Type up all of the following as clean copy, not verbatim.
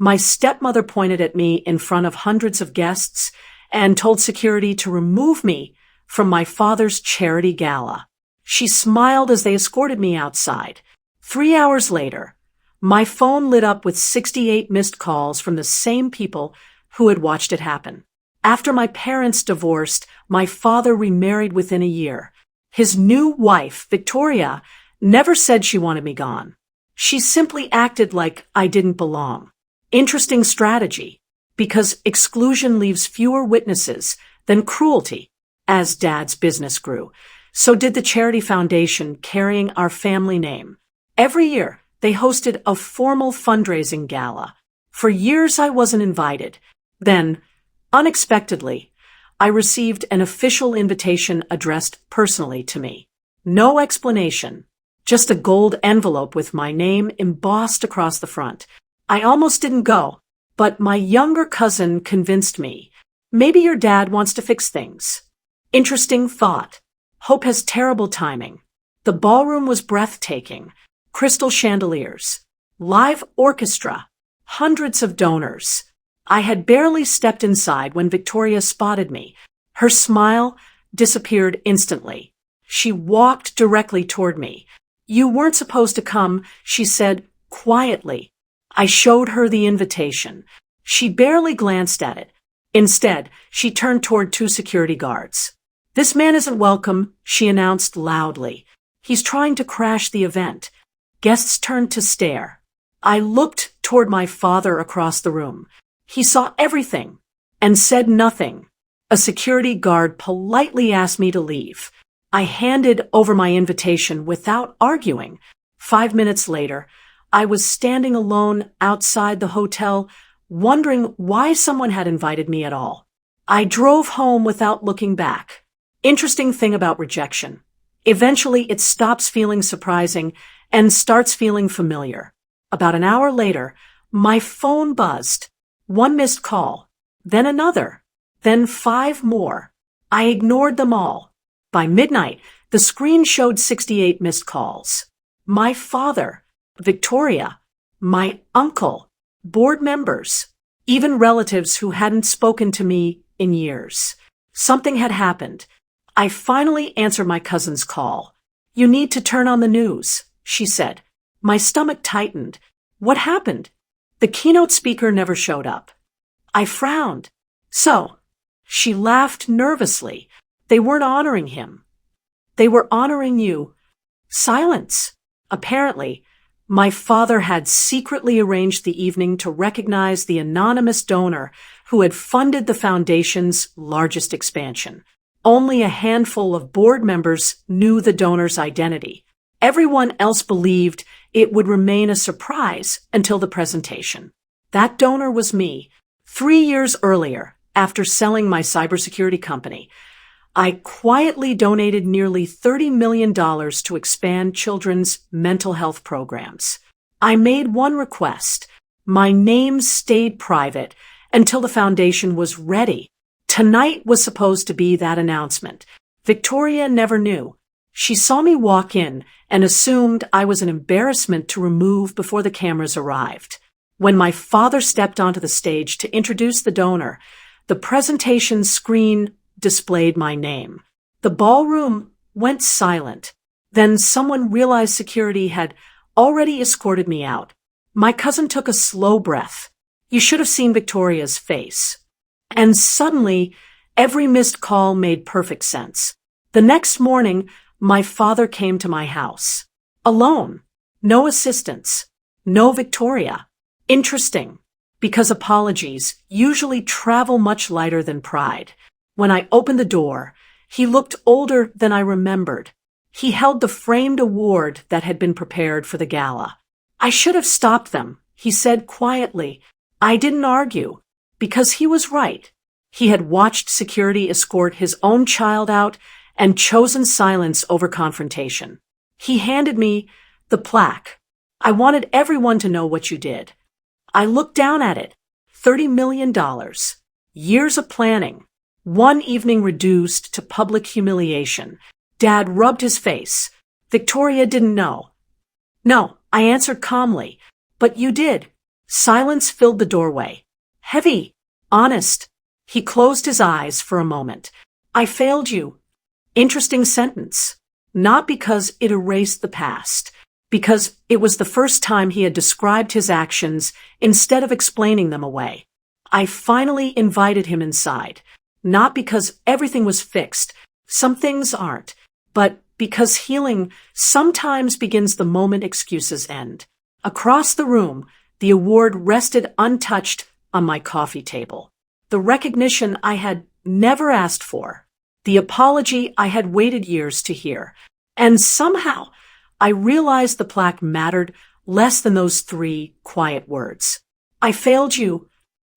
My stepmother pointed at me in front of hundreds of guests and told security to remove me from my father's charity gala. She smiled as they escorted me outside. 3 hours later, my phone lit up with 68 missed calls from the same people who had watched it happen. After my parents divorced, my father remarried within a year. His new wife, Victoria, never said she wanted me gone. She simply acted like I didn't belong. Interesting strategy, because exclusion leaves fewer witnesses than cruelty. As Dad's business grew, so did the charity foundation carrying our family name. Every year, they hosted a formal fundraising gala. For years, I wasn't invited. Then, unexpectedly, I received an official invitation addressed personally to me. No explanation, just a gold envelope with my name embossed across the front. I almost didn't go, but my younger cousin convinced me. Maybe your dad wants to fix things. Interesting thought. Hope has terrible timing. The ballroom was breathtaking. Crystal chandeliers, live orchestra, hundreds of donors. I had barely stepped inside when Victoria spotted me. Her smile disappeared instantly. She walked directly toward me. "You weren't supposed to come," she said quietly. I showed her the invitation. She barely glanced at it. Instead, she turned toward 2 security guards. "This man isn't welcome," she announced loudly. "He's trying to crash the event." Guests turned to stare. I looked toward my father across the room. He saw everything and said nothing. A security guard politely asked me to leave. I handed over my invitation without arguing. 5 minutes later, I was standing alone outside the hotel, wondering why someone had invited me at all. I drove home without looking back. Interesting thing about rejection. Eventually, it stops feeling surprising and starts feeling familiar. About an hour later, my phone buzzed. 1 missed call, then another, then 5 more. I ignored them all. By midnight, the screen showed 68 missed calls. My father, Victoria, my uncle, board members, even relatives who hadn't spoken to me in years. Something had happened. I finally answered my cousin's call. "You need to turn on the news," she said. My stomach tightened. What happened? The keynote speaker never showed up. I frowned. "So," she laughed nervously, "they weren't honoring him. They were honoring you." Silence. Apparently, my father had secretly arranged the evening to recognize the anonymous donor who had funded the foundation's largest expansion. Only a handful of board members knew the donor's identity. Everyone else believed it would remain a surprise until the presentation. That donor was me. 3 years earlier, after selling my cybersecurity company, I quietly donated nearly $30 million to expand children's mental health programs. I made one request. My name stayed private until the foundation was ready. Tonight was supposed to be that announcement. Victoria never knew. She saw me walk in and assumed I was an embarrassment to remove before the cameras arrived. When my father stepped onto the stage to introduce the donor, the presentation screen displayed my name. The ballroom went silent. Then someone realized security had already escorted me out. My cousin took a slow breath. You should have seen Victoria's face. And suddenly, every missed call made perfect sense. The next morning, my father came to my house. Alone. No assistance. No Victoria. Interesting, because apologies usually travel much lighter than pride. When I opened the door, he looked older than I remembered. He held the framed award that had been prepared for the gala. "I should have stopped them," he said quietly. I didn't argue, because he was right. He had watched security escort his own child out and chosen silence over confrontation. He handed me the plaque. "I wanted everyone to know what you did." I looked down at it. $30 million. Years of planning. One evening reduced to public humiliation. Dad rubbed his face. "Victoria didn't know." "No," I answered calmly. "But you did. Silence filled the doorway. Heavy. Honest. He closed his eyes for a moment. I failed you. Interesting sentence. Not because it erased the past, because it was the first time he had described his actions instead of explaining them away. I finally invited him inside, not because everything was fixed, some things aren't, but because healing sometimes begins the moment excuses end. Across the room, the award rested untouched on my coffee table. The recognition I had never asked for. The apology I had waited years to hear. And somehow, I realized the plaque mattered less than those 3 quiet words. I failed you.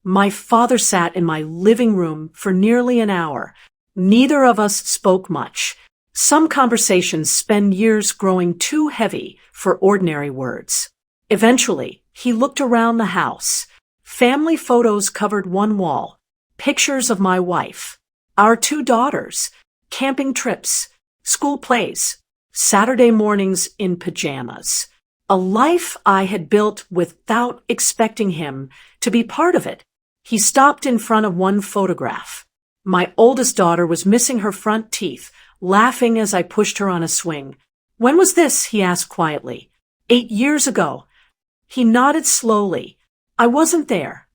My father sat in my living room for nearly an hour. Neither of us spoke much. Some conversations spend years growing too heavy for ordinary words. Eventually, he looked around the house. Family photos covered one wall. Pictures of my wife, our 2 daughters, camping trips, school plays, Saturday mornings in pajamas. A life I had built without expecting him to be part of it. He stopped in front of one photograph. My oldest daughter was missing her front teeth, laughing as I pushed her on a swing. When was this? He asked quietly. 8 years ago. He nodded slowly. I wasn't there.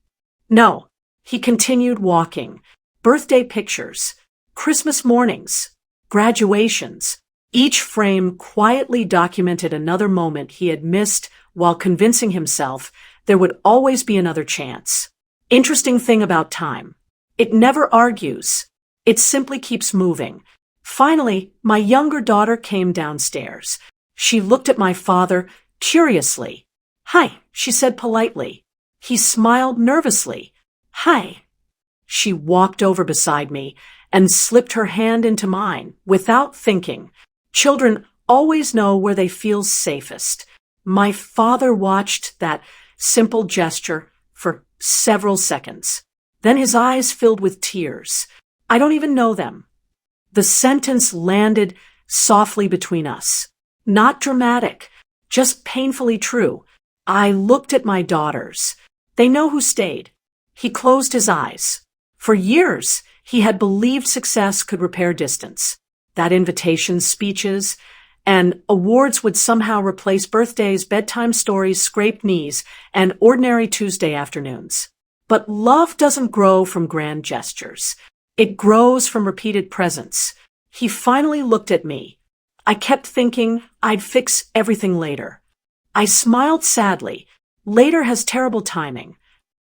No. He continued walking. Birthday pictures, Christmas mornings, graduations. Each frame quietly documented another moment he had missed while convincing himself there would always be another chance. Interesting thing about time. It never argues. It simply keeps moving. Finally, my younger daughter came downstairs. She looked at my father curiously. Hi, she said politely. He smiled nervously. Hi. She walked over beside me and slipped her hand into mine without thinking. Children always know where they feel safest. My father watched that simple gesture for several seconds. Then his eyes filled with tears. I don't even know them. The sentence landed softly between us. Not dramatic, just painfully true. I looked at my daughters. They know who stayed. He closed his eyes. For years, he had believed success could repair distance. That invitations, speeches, and awards would somehow replace birthdays, bedtime stories, scraped knees, and ordinary Tuesday afternoons. But love doesn't grow from grand gestures. It grows from repeated presence. He finally looked at me. I kept thinking I'd fix everything later. I smiled sadly. Later has terrible timing.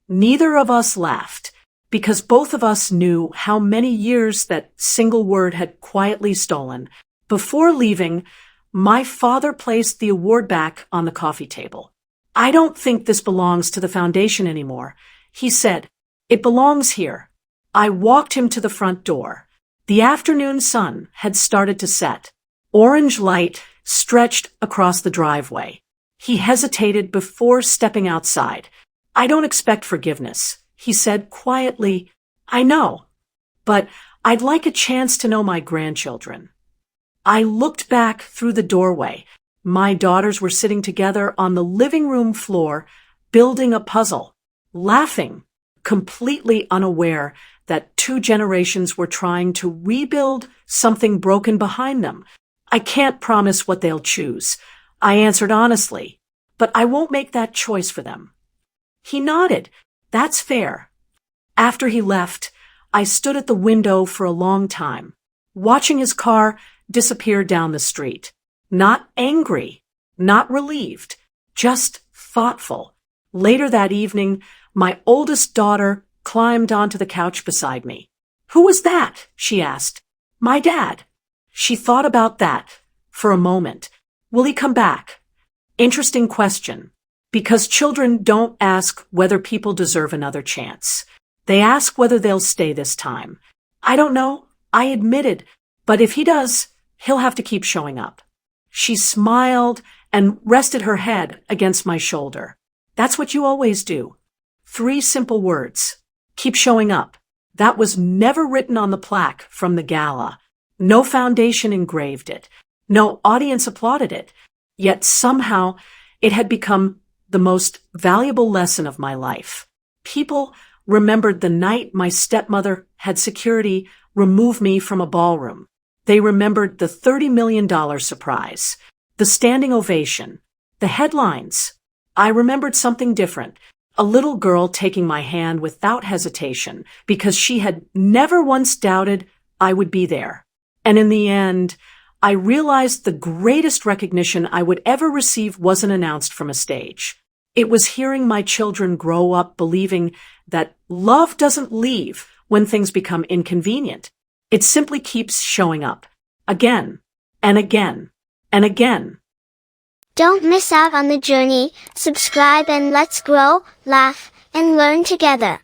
Neither of us laughed, because both of us knew how many years that single word had quietly stolen. Before leaving, my father placed the award back on the coffee table. I don't think this belongs to the foundation anymore, he said. It belongs here. I walked him to the front door. The afternoon sun had started to set. Orange light stretched across the driveway. He hesitated before stepping outside. I don't expect forgiveness, he said quietly. I know, but I'd like a chance to know my grandchildren. I looked back through the doorway. My daughters were sitting together on the living room floor, building a puzzle, laughing, completely unaware that 2 generations were trying to rebuild something broken behind them. I can't promise what they'll choose, I answered honestly, but I won't make that choice for them. He nodded. That's fair. After he left, I stood at the window for a long time, watching his car disappear down the street. Not angry, not relieved, just thoughtful. Later that evening, my oldest daughter climbed onto the couch beside me. Who was that? She asked. My dad. She thought about that for a moment. Will he come back? Interesting question. Because children don't ask whether people deserve another chance. They ask whether they'll stay this time. I don't know, I admitted, but if he does, he'll have to keep showing up. She smiled and rested her head against my shoulder. That's what you always do. 3 simple words. Keep showing up. That was never written on the plaque from the gala. No foundation engraved it. No audience applauded it. Yet somehow it had become the most valuable lesson of my life. People remembered the night my stepmother had security remove me from a ballroom. They remembered the $30 million surprise, the standing ovation, the headlines. I remembered something different. A little girl taking my hand without hesitation because she had never once doubted I would be there. And in the end, I realized the greatest recognition I would ever receive wasn't announced from a stage. It was hearing my children grow up believing that love doesn't leave when things become inconvenient. It simply keeps showing up again and again and again. Don't miss out on the journey. Subscribe and let's grow, laugh, and learn together.